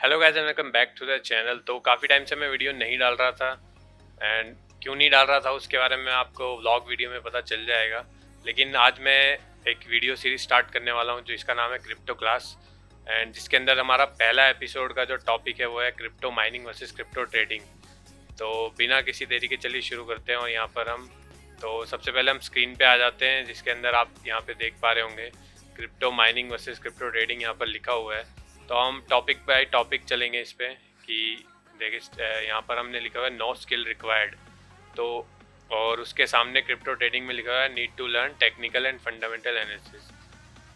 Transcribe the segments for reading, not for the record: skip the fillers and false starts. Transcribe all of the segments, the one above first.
Hello guys and welcome back to the channel. तो काफ़ी time से मैं वीडियो नहीं डाल रहा था एंड क्यों नहीं डाल रहा था उसके बारे में आपको व्लॉग वीडियो में पता चल जाएगा। लेकिन आज मैं एक वीडियो सीरीज स्टार्ट करने वाला हूं जो इसका नाम है क्रिप्टो क्लास, एंड जिसके अंदर हमारा पहला एपिसोड का जो टॉपिक है वो है crypto mining versus crypto trading. तो बिना किसी देरी के चलिए शुरू करते हैं। और यहाँ पर हम तो सबसे पहले हम स्क्रीन पे आ जाते हैं जिसके अंदर आप यहाँ पे देख पा रहे होंगे crypto mining versus crypto trading यहाँ पर लिखा हुआ है। तो हम टॉपिक बाय टॉपिक चलेंगे इस पर कि देखिए यहाँ पर हमने लिखा हुआ है नो स्किल रिक्वायर्ड। तो और उसके सामने क्रिप्टो ट्रेडिंग में लिखा हुआ है need to learn technical and fundamental analysis.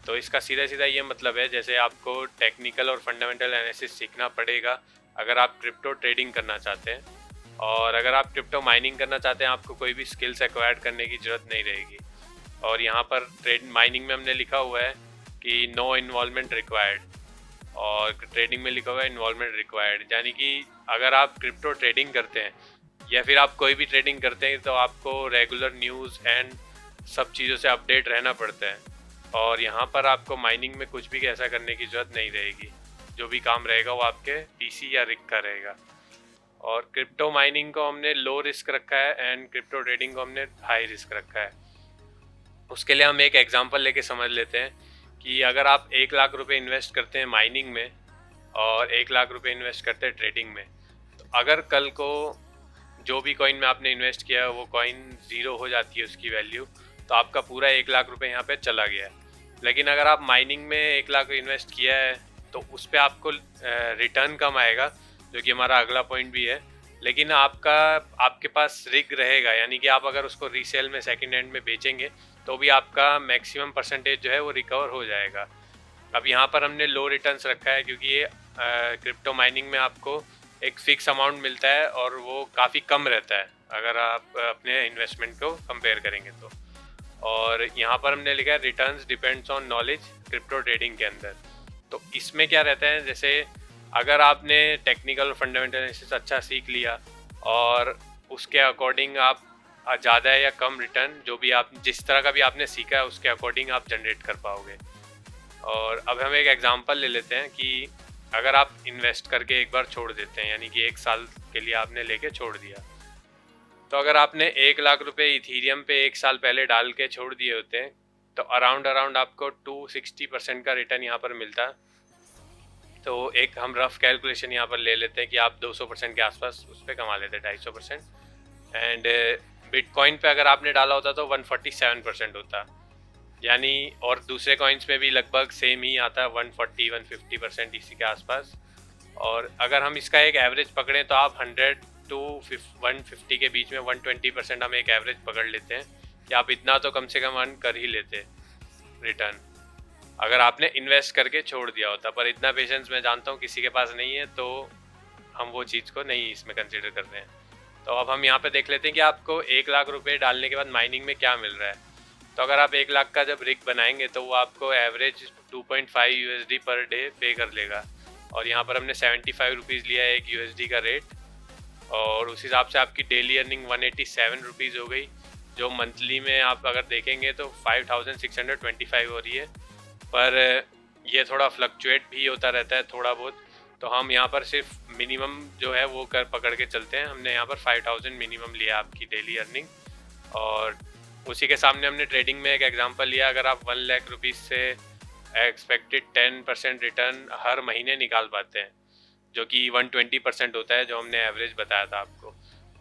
तो इसका सीधा सीधा ये मतलब है जैसे आपको टेक्निकल और फंडामेंटल एनालिसिस सीखना पड़ेगा अगर आप क्रिप्टो ट्रेडिंग करना चाहते हैं, और अगर आप क्रिप्टो माइनिंग करना चाहते हैं आपको कोई भी स्किल्स एक्वायर्ड करने की ज़रूरत नहीं रहेगी। और यहाँ पर ट्रेड माइनिंग में हमने लिखा हुआ है कि नो इन्वॉल्वमेंट रिक्वायर्ड, और ट्रेडिंग में लिखा हुआ है इन्वॉल्वमेंट रिक्वायर्ड। यानी कि अगर आप क्रिप्टो ट्रेडिंग करते हैं या फिर आप कोई भी ट्रेडिंग करते हैं तो आपको रेगुलर न्यूज़ एंड सब चीज़ों से अपडेट रहना पड़ता है। और यहाँ पर आपको माइनिंग में कुछ भी ऐसा करने की ज़रूरत नहीं रहेगी, जो भी काम रहेगा वो आपके पीसी या रिग का रहेगा। और क्रिप्टो माइनिंग को हमने लो रिस्क रखा है एंड क्रिप्टो ट्रेडिंग को हमने हाई रिस्क रखा है। उसके लिए हम एक एग्जांपल लेके समझ लेते हैं कि अगर आप 1 लाख रुपए इन्वेस्ट करते हैं माइनिंग में और 1 लाख रुपए इन्वेस्ट करते हैं ट्रेडिंग में, तो अगर कल को जो भी कॉइन में आपने इन्वेस्ट किया है वो कॉइन ज़ीरो हो जाती है उसकी वैल्यू, तो आपका पूरा 1 लाख रुपए यहाँ पे चला गया है। लेकिन अगर आप माइनिंग में 1 लाख इन्वेस्ट किया है तो उस पर आपको रिटर्न कम आएगा, जो कि हमारा अगला पॉइंट भी है। लेकिन आपके पास रिग रहेगा, यानी कि आप अगर उसको रीसेल में सेकेंड हैंड में बेचेंगे तो भी आपका मैक्सिमम परसेंटेज जो है वो रिकवर हो जाएगा। अब यहाँ पर हमने लो रिटर्न्स रखा है क्योंकि ये क्रिप्टो माइनिंग में आपको एक फ़िक्स अमाउंट मिलता है और वो काफ़ी कम रहता है अगर आप अपने इन्वेस्टमेंट को कंपेयर करेंगे तो। और यहाँ पर हमने लिखा है returns depends on knowledge crypto trading के अंदर। तो इसमें क्या रहता है, जैसे अगर आपने टेक्निकल फंडामेंटल एनालिसिस अच्छा सीख लिया और उसके अकॉर्डिंग आप ज़्यादा या कम रिटर्न जो भी आप जिस तरह का भी आपने सीखा है उसके अकॉर्डिंग आप जनरेट कर पाओगे। और अब हम एक एग्जांपल ले लेते हैं कि अगर आप इन्वेस्ट करके एक बार छोड़ देते हैं, यानी कि 1 साल के लिए आपने लेके छोड़ दिया, तो अगर आपने 1 लाख रुपए इथीरियम पे 1 साल पहले डाल के छोड़ दिए होते हैं तो अराउंड आपको 260% का रिटर्न यहाँ पर मिलता। तो एक हम रफ कैलकुलेशन यहाँ पर ले लेते हैं कि आप 200% के आसपास उस पर कमा लेते हैं, 250%। एंड बिटकॉइन पे अगर आपने डाला होता तो 147% होता, यानी और दूसरे कॉइन्स में भी लगभग सेम ही आता, 140-150% इसी के आसपास। और अगर हम इसका एक एवरेज पकड़ें तो आप 100 to 150 के बीच में 120% हम एक एवरेज पकड़ लेते हैं कि आप इतना तो कम से कम अर्न कर ही लेते रिटर्न अगर आपने इन्वेस्ट करके छोड़ दिया होता। पर इतना पेशेंस मैं जानता हूँ किसी के पास नहीं है, तो हम वो चीज़ को नहीं इसमें कंसिडर कर रहे हैं। तो अब हम यहाँ पे देख लेते हैं कि आपको 1 लाख रुपए डालने के बाद माइनिंग में क्या मिल रहा है। तो अगर आप 1 लाख का जब रिग बनाएंगे तो वो आपको एवरेज 2.5 USD पर डे पे कर लेगा। और यहाँ पर हमने 75 रुपीज़ लिया है एक USD का रेट, और उस हिसाब से आपकी डेली अर्निंग 187 रुपीज़ हो गई, जो मंथली में आप अगर देखेंगे तो 5625 हो रही है। पर ये थोड़ा फ्लक्चुएट भी होता रहता है थोड़ा बहुत, तो हम यहाँ पर सिर्फ मिनिमम जो है वो कर पकड़ के चलते हैं। हमने यहाँ पर 5000 मिनिमम लिया आपकी डेली अर्निंग, और उसी के सामने हमने ट्रेडिंग में एक एग्जांपल लिया। अगर आप 1 लाख रुपीज़ से एक्सपेक्टेड 10% रिटर्न हर महीने निकाल पाते हैं, जो कि 120% होता है जो हमने एवरेज बताया था आपको,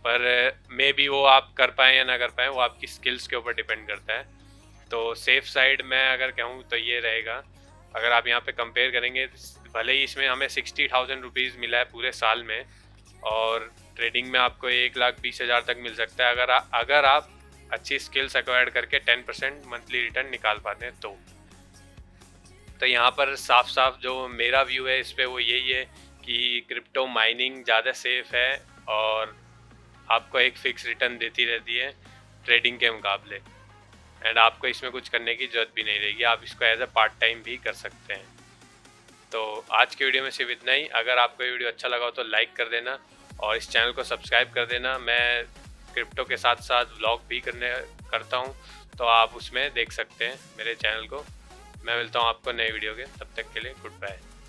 पर मे बी वो आप कर पाएँ या ना कर पाएँ वो आपकी स्किल्स के ऊपर डिपेंड करता है। तो सेफ साइड मैं अगर कहूँ तो ये रहेगा, अगर आप यहाँ पे कंपेयर करेंगे भले ही इसमें हमें 60,000 रुपीज़ मिला है पूरे साल में, और ट्रेडिंग में आपको 1,20,000 तक मिल सकता है अगर आप अच्छी स्किल्स एक्वायर्ड करके 10% मंथली रिटर्न निकाल पाते हैं तो यहाँ पर साफ साफ जो मेरा व्यू है इस पर वो यही है कि क्रिप्टो माइनिंग ज़्यादा सेफ है और आपको एक फ़िक्स रिटर्न देती रहती है ट्रेडिंग के मुकाबले, एंड आपको इसमें कुछ करने की ज़रूरत भी नहीं रहेगी, आप इसको एज अ पार्ट टाइम भी कर सकते हैं। तो आज के वीडियो में सिर्फ इतना ही। अगर आपको ये वीडियो अच्छा लगा हो तो लाइक कर देना और इस चैनल को सब्सक्राइब कर देना। मैं क्रिप्टो के साथ साथ व्लॉग भी करता हूँ, तो आप उसमें देख सकते हैं मेरे चैनल को। मैं मिलता हूँ आपको नए वीडियो के, तब तक के लिए गुड बाय।